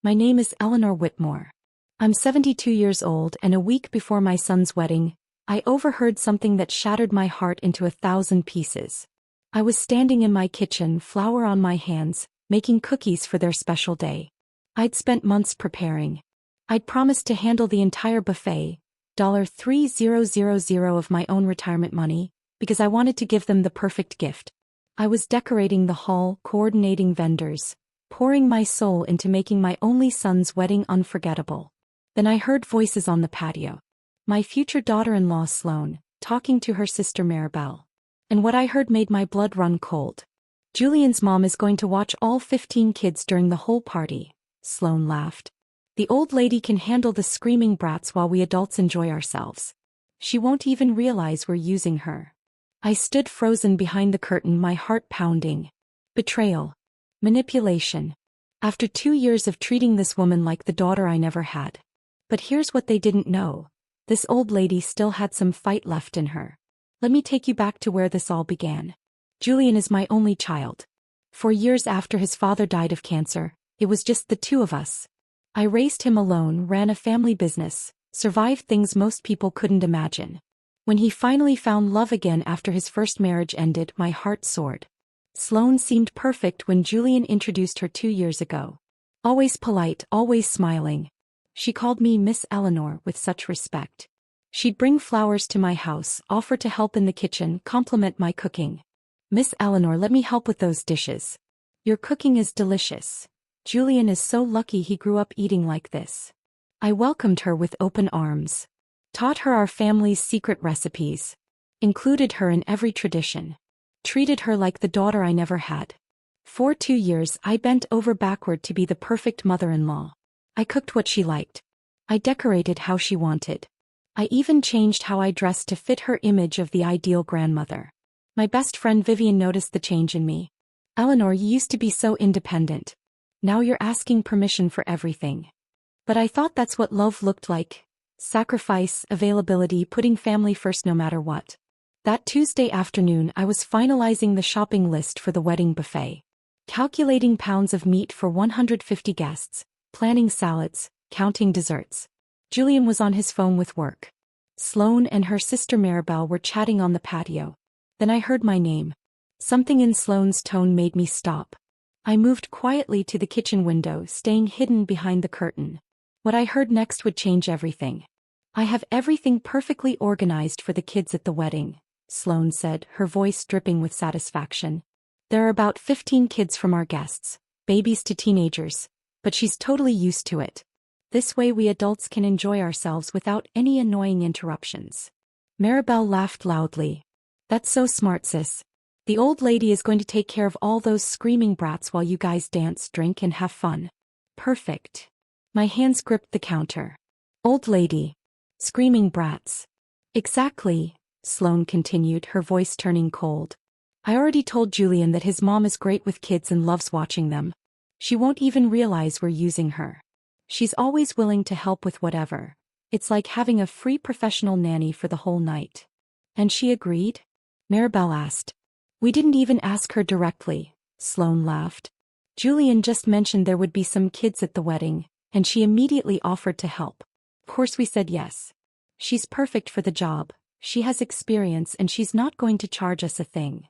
My name is Eleanor Whitmore. I'm 72 years old, and a week before my son's wedding, I overheard something that shattered my heart into 1,000 pieces. I was standing in my kitchen, flour on my hands, making cookies for their special day. I'd spent months preparing. I'd promised to handle the entire buffet, $3,000 of my own retirement money, because I wanted to give them the perfect gift. I was decorating the hall, coordinating vendors, pouring my soul into making my only son's wedding unforgettable. Then I heard voices on the patio. My future daughter-in-law Sloane, talking to her sister Maribel. And what I heard made my blood run cold. Julian's mom is going to watch all 15 kids during the whole party, Sloane laughed. The old lady can handle the screaming brats while we adults enjoy ourselves. She won't even realize we're using her. I stood frozen behind the curtain, my heart pounding. Betrayal. Manipulation. After 2 years of treating this woman like the daughter I never had. But here's what they didn't know. This old lady still had some fight left in her. Let me take you back to where this all began. Julian is my only child. 4 years after his father died of cancer, it was just the two of us. I raised him alone, ran a family business, survived things most people couldn't imagine. When he finally found love again after his first marriage ended, my heart soared. Sloane seemed perfect when Julian introduced her 2 years ago. Always polite, always smiling. She called me Miss Eleanor with such respect. She'd bring flowers to my house, offer to help in the kitchen, compliment my cooking. Miss Eleanor, let me help with those dishes. Your cooking is delicious. Julian is so lucky he grew up eating like this. I welcomed her with open arms. Taught her our family's secret recipes. Included her in every tradition. Treated her like the daughter I never had. For 2 years I bent over backward to be the perfect mother-in-law. I cooked what she liked. I decorated how she wanted. I even changed how I dressed to fit her image of the ideal grandmother. My best friend Vivian noticed the change in me. Eleanor, you used to be so independent. Now you're asking permission for everything. But I thought that's what love looked like. Sacrifice, availability, putting family first no matter what. That Tuesday afternoon I was finalizing the shopping list for the wedding buffet. Calculating pounds of meat for 150 guests. Planning salads, counting desserts. Julian was on his phone with work. Sloane and her sister Maribel were chatting on the patio. Then I heard my name. Something in Sloane's tone made me stop. I moved quietly to the kitchen window, staying hidden behind the curtain. What I heard next would change everything. I have everything perfectly organized for the kids at the wedding, Sloane said, her voice dripping with satisfaction. There are about 15 kids from our guests, babies to teenagers. But she's totally used to it. This way we adults can enjoy ourselves without any annoying interruptions. Maribel laughed loudly. That's so smart, sis. The old lady is going to take care of all those screaming brats while you guys dance, drink, and have fun. Perfect. My hands gripped the counter. Old lady. Screaming brats. Exactly, Sloane continued, her voice turning cold. I already told Julian that his mom is great with kids and loves watching them. She won't even realize we're using her. She's always willing to help with whatever. It's like having a free professional nanny for the whole night. And she agreed? Maribel asked. We didn't even ask her directly, Sloane laughed. Julian just mentioned there would be some kids at the wedding, and she immediately offered to help. Of course we said yes. She's perfect for the job, she has experience, and she's not going to charge us a thing.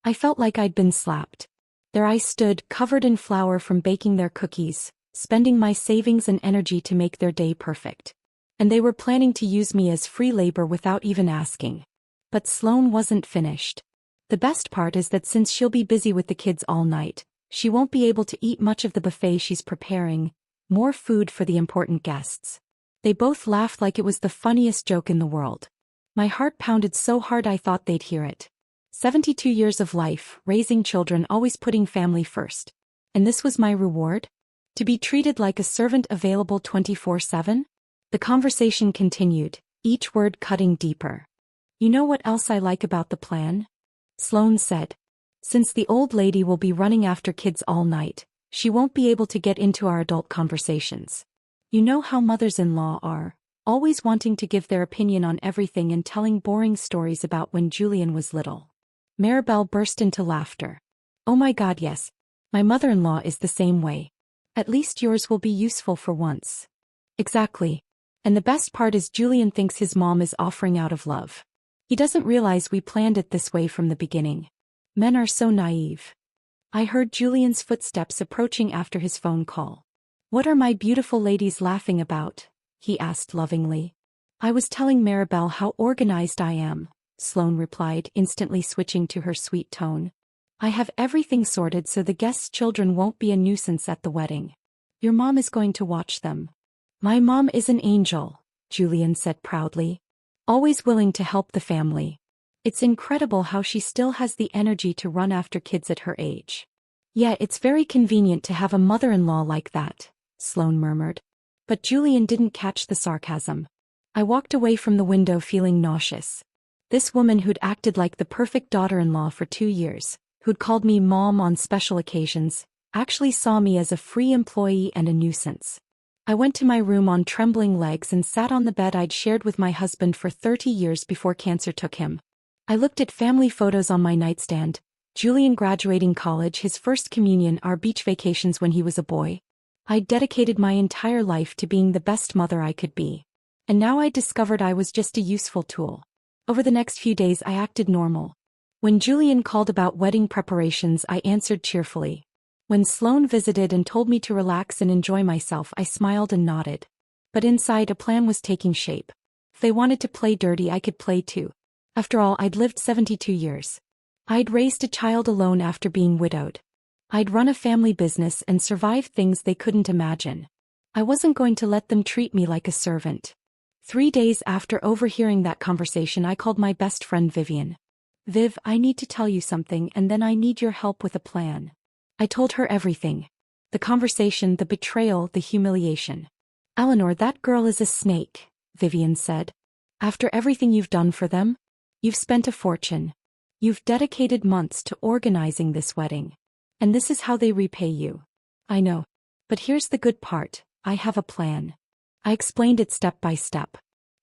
I felt like I'd been slapped. There I stood, covered in flour from baking their cookies, spending my savings and energy to make their day perfect. And they were planning to use me as free labor without even asking. But Sloane wasn't finished. The best part is that since she'll be busy with the kids all night, she won't be able to eat much of the buffet she's preparing, more food for the important guests. They both laughed like it was the funniest joke in the world. My heart pounded so hard I thought they'd hear it. 72 years of life, raising children, always putting family first. And this was my reward? To be treated like a servant, available 24/7? The conversation continued, each word cutting deeper. You know what else I like about the plan? Sloane said. Since the old lady will be running after kids all night, she won't be able to get into our adult conversations. You know how mothers-in-law are, always wanting to give their opinion on everything and telling boring stories about when Julian was little. Maribel burst into laughter. Oh my God, yes. My mother-in-law is the same way. At least yours will be useful for once. Exactly. And the best part is Julian thinks his mom is offering out of love. He doesn't realize we planned it this way from the beginning. Men are so naive. I heard Julian's footsteps approaching after his phone call. What are my beautiful ladies laughing about? He asked lovingly. I was telling Maribel how organized I am, Sloane replied, instantly switching to her sweet tone. I have everything sorted so the guests' children won't be a nuisance at the wedding. Your mom is going to watch them. My mom is an angel, Julian said proudly. Always willing to help the family. It's incredible how she still has the energy to run after kids at her age. Yeah, it's very convenient to have a mother-in-law like that, Sloane murmured. But Julian didn't catch the sarcasm. I walked away from the window feeling nauseous. This woman who'd acted like the perfect daughter-in-law for 2 years, who'd called me mom on special occasions, actually saw me as a free employee and a nuisance. I went to my room on trembling legs and sat on the bed I'd shared with my husband for 30 years before cancer took him. I looked at family photos on my nightstand, Julian graduating college, his first communion, our beach vacations when he was a boy. I'd dedicated my entire life to being the best mother I could be. And now I discovered I was just a useful tool. Over the next few days I acted normal. When Julian called about wedding preparations, I answered cheerfully. When Sloane visited and told me to relax and enjoy myself, I smiled and nodded. But inside, a plan was taking shape. If they wanted to play dirty, I could play too. After all, I'd lived 72 years. I'd raised a child alone after being widowed. I'd run a family business and survived things they couldn't imagine. I wasn't going to let them treat me like a servant. 3 days after overhearing that conversation, I called my best friend Vivian. Viv, I need to tell you something, and then I need your help with a plan. I told her everything. The conversation, the betrayal, the humiliation. Eleanor, that girl is a snake, Vivian said. After everything you've done for them? You've spent a fortune. You've dedicated months to organizing this wedding. And this is how they repay you. I know. But here's the good part, I have a plan. I explained it step by step.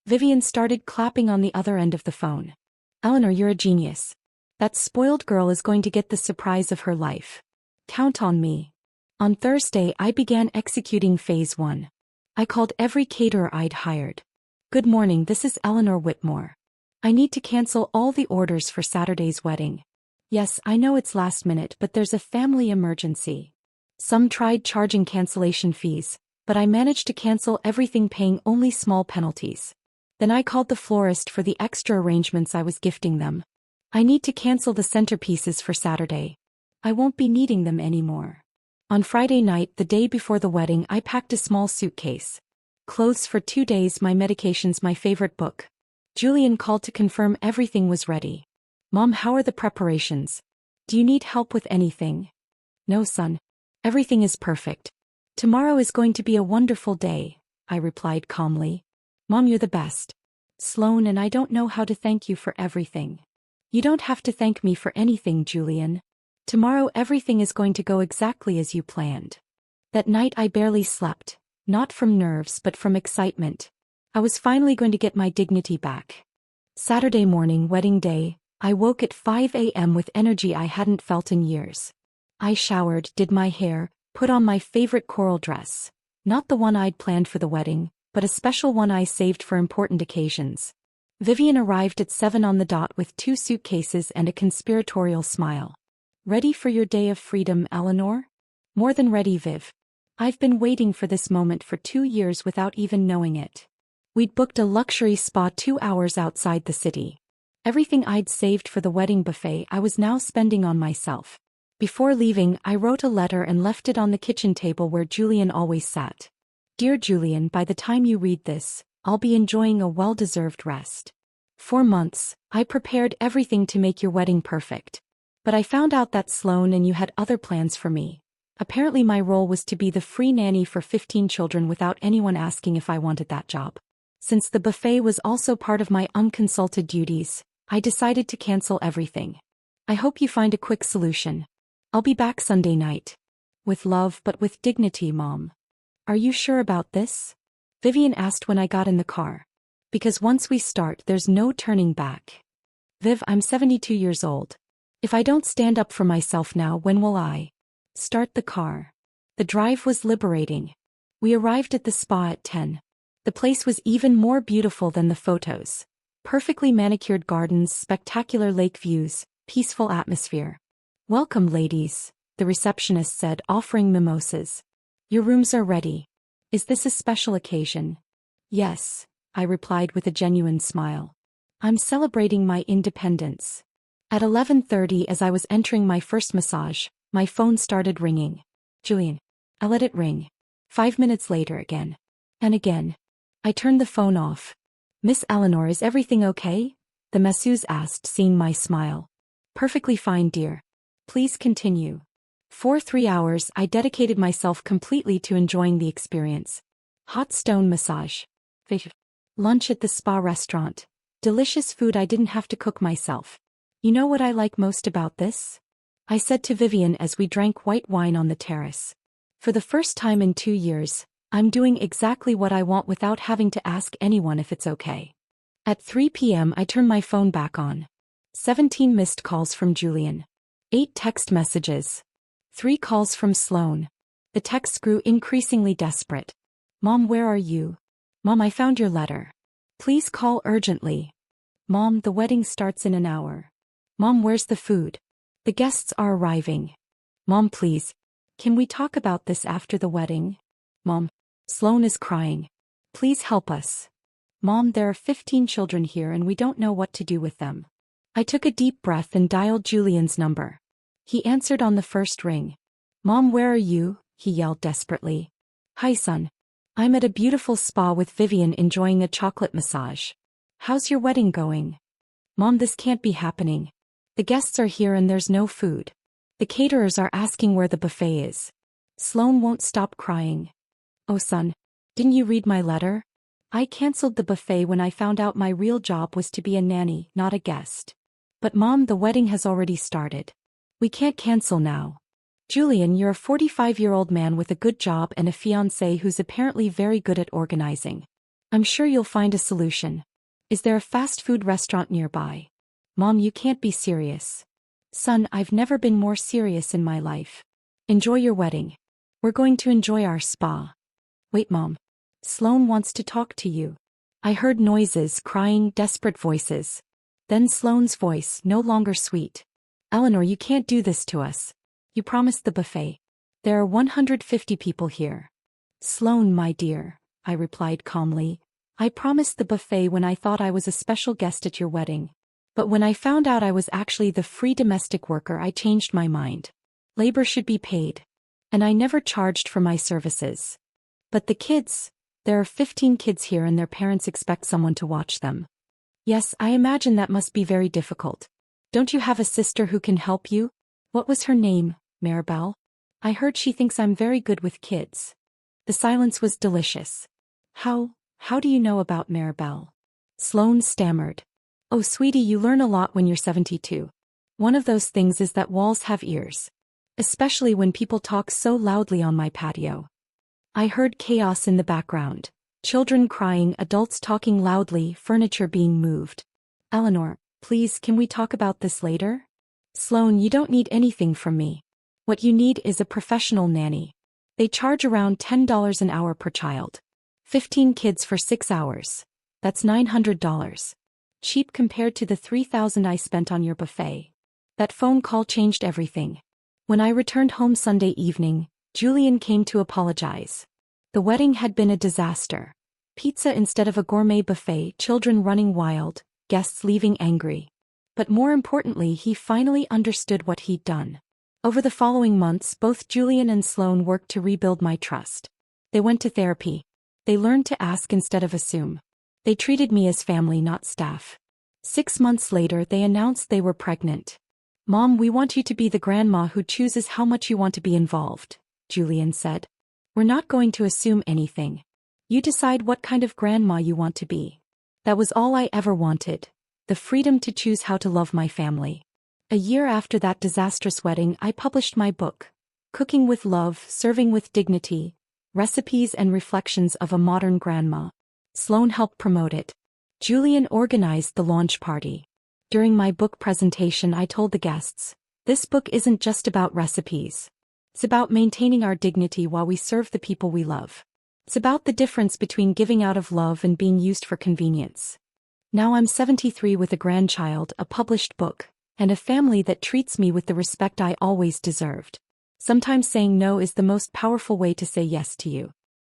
Vivian started clapping on the other end of the phone. Eleanor, you're a genius. That spoiled girl is going to get the surprise of her life. Count on me. On Thursday, I began executing phase 1. I called every caterer I'd hired. Good morning, this is Eleanor Whitmore. I need to cancel all the orders for Saturday's wedding. Yes, I know it's last minute, but there's a family emergency. Some tried charging cancellation fees, but I managed to cancel everything, paying only small penalties. Then I called the florist for the extra arrangements I was gifting them. I need to cancel the centerpieces for Saturday. I won't be needing them anymore. On Friday night, the day before the wedding, I packed a small suitcase. Clothes for 2 days, my medications, my favorite book. Julian called to confirm everything was ready. Mom, how are the preparations? Do you need help with anything? No, son. Everything is perfect. Tomorrow is going to be a wonderful day, I replied calmly. Mom, you're the best. Sloane, and I don't know how to thank you for everything. You don't have to thank me for anything, Julian. Tomorrow everything is going to go exactly as you planned. That night I barely slept, not from nerves but from excitement. I was finally going to get my dignity back. Saturday morning, wedding day, I woke at 5 a.m. with energy I hadn't felt in years. I showered, did my hair, put on my favorite coral dress. Not the one I'd planned for the wedding, but a special one I saved for important occasions. Vivian arrived at 7 on the dot with 2 suitcases and a conspiratorial smile. Ready for your day of freedom, Eleanor? More than ready, Viv. I've been waiting for this moment for 2 years without even knowing it. We'd booked a luxury spa 2 hours outside the city. Everything I'd saved for the wedding buffet I was now spending on myself. Before leaving, I wrote a letter and left it on the kitchen table where Julian always sat. Dear Julian, by the time you read this, I'll be enjoying a well-deserved rest. 4 months, I prepared everything to make your wedding perfect. But I found out that Sloane and you had other plans for me. Apparently my role was to be the free nanny for 15 children without anyone asking if I wanted that job. Since the buffet was also part of my unconsulted duties, I decided to cancel everything. I hope you find a quick solution. I'll be back Sunday night. With love but with dignity, Mom. Are you sure about this? Vivian asked when I got in the car. Because once we start, there's no turning back. Viv, I'm 72 years old. If I don't stand up for myself now, when will I? Start the car. The The drive was liberating. We arrived at the spa at 10. The place was even more beautiful than the photos. Perfectly manicured gardens, spectacular lake views, peaceful atmosphere. "Welcome, ladies," the receptionist said, offering mimosas. "Your rooms are ready. Is this a special occasion?" "Yes," I replied with a genuine smile. "I'm celebrating my independence." At 11:30, as I was entering my first massage, my phone started ringing. "Julian." I let it ring. 5 minutes later again. And again. I turned the phone off. "Miss Eleanor, is everything okay?" the masseuse asked, seeing my smile. "Perfectly fine, dear. Please continue." For 3 hours, I dedicated myself completely to enjoying the experience. Hot stone massage. Lunch at the spa restaurant. Delicious food I didn't have to cook myself. "You know what I like most about this?" I said to Vivian as we drank white wine on the terrace. "For the first time in 2 years, I'm doing exactly what I want without having to ask anyone if it's okay." At 3 p.m. I turned my phone back on. 17 missed calls from Julian. 8 text messages. 3 calls from Sloane. The texts grew increasingly desperate. "Mom, where are you? Mom, I found your letter. Please call urgently. Mom, the wedding starts in an hour. Mom, where's the food? The guests are arriving. Mom, please. Can we talk about this after the wedding? Mom, Sloane is crying. Please help us. Mom, there are 15 children here and we don't know what to do with them." I took a deep breath and dialed Julian's number. He answered on the first ring. "Mom, where are you?" he yelled desperately. "Hi, son. I'm at a beautiful spa with Vivian enjoying a chocolate massage. How's your wedding going?" "Mom, this can't be happening. The guests are here and there's no food. The caterers are asking where the buffet is. Sloane won't stop crying. Oh, son. Didn't you read my letter? I canceled the buffet when I found out my real job was to be a nanny, not a guest. But Mom, the wedding has already started. We can't cancel now. Julian, you're a 45-year-old man with a good job and a fiancé who's apparently very good at organizing. I'm sure you'll find a solution. Is there a fast food restaurant nearby? Mom, you can't be serious. Son, I've never been more serious in my life. Enjoy your wedding. We're going to enjoy our spa. Wait, Mom. Sloane wants to talk to you." I heard noises, crying, desperate voices. Then Sloane's voice, no longer sweet. "Eleanor, you can't do this to us. You promised the buffet. There are 150 people here." "Sloane, my dear," I replied calmly, "I promised the buffet when I thought I was a special guest at your wedding. But when I found out I was actually the free domestic worker, I changed my mind. Labor should be paid. And I never charged for my services. But the kids, there are 15 kids here and their parents expect someone to watch them. Yes, I imagine that must be very difficult. Don't you have a sister who can help you? What was her name, Maribel? I heard she thinks I'm very good with kids." The silence was delicious. How do you know about Maribel?" Sloane stammered. "Oh, sweetie, you learn a lot when you're 72. One of those things is that walls have ears. Especially when people talk so loudly on my patio." I heard chaos in the background. Children crying, adults talking loudly, furniture being moved. "Eleanor, please, can we talk about this later?" "Sloane, you don't need anything from me. What you need is a professional nanny. They charge around $10 an hour per child. 15 kids for 6 hours. That's $900. Cheap compared to the $3,000 I spent on your buffet." That phone call changed everything. When I returned home Sunday evening, Julian came to apologize. The wedding had been a disaster. Pizza instead of a gourmet buffet, children running wild, guests leaving angry. But more importantly, he finally understood what he'd done. Over the following months, both Julian and Sloane worked to rebuild my trust. They went to therapy. They learned to ask instead of assume. They treated me as family, not staff. 6 months later, they announced they were pregnant. "Mom, we want you to be the grandma who chooses how much you want to be involved," Julian said. "We're not going to assume anything. You decide what kind of grandma you want to be." That was all I ever wanted. The freedom to choose how to love my family. A year after that disastrous wedding, I published my book, Cooking with Love, Serving with Dignity, Recipes and Reflections of a Modern Grandma. Sloane helped promote it. Julian organized the launch party. During my book presentation, I told the guests, "This book isn't just about recipes. It's about maintaining our dignity while we serve the people we love. It's about the difference between giving out of love and being used for convenience. Now I'm 73 with a grandchild, a published book, and a family that treats me with the respect I always deserved. Sometimes saying no is the most powerful way to say yes to you.